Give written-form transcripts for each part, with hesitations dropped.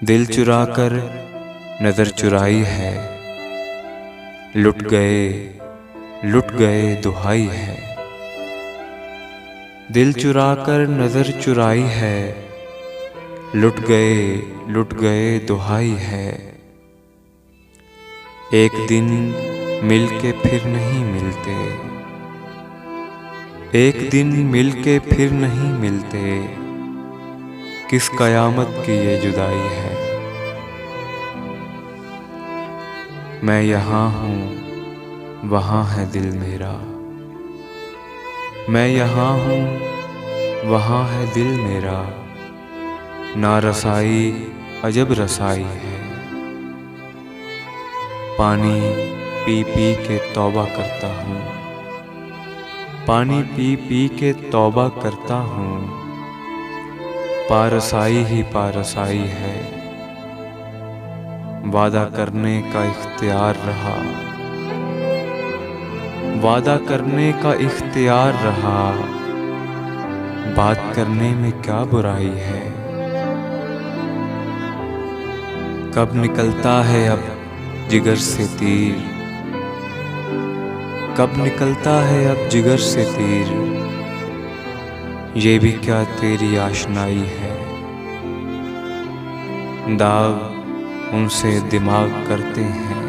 दिल चुरा कर नजर चुराई है, लुट गए दुहाई है। दिल चुरा कर नजर चुराई है, लुट गए दुहाई है। एक दिन मिल के फिर नहीं मिलते, एक दिन मिल के फिर नहीं मिलते। किस कयामत की ये जुदाई है। मैं यहाँ हूँ वहाँ है दिल मेरा, मैं यहाँ हूँ वहाँ है दिल मेरा। ना रसाई अजब रसाई है, पानी पी पी के तौबा करता हूँ, पानी पी पी के तौबा करता हूँ। पारसाई ही पारसाई है, वादा करने का इख्तियार रहा, वादा करने का इख्तियार रहा। बात करने में क्या बुराई है। कब निकलता है अब जिगर से तीर, कब निकलता है अब जिगर से तीर। ये भी क्या तेरी आशनाई है। दाग उनसे दिमाग करते हैं,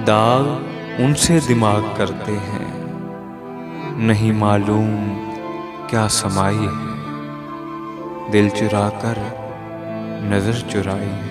दाग उनसे दिमाग करते हैं। नहीं मालूम क्या समाई है, दिल चुरा कर नजर चुराई है।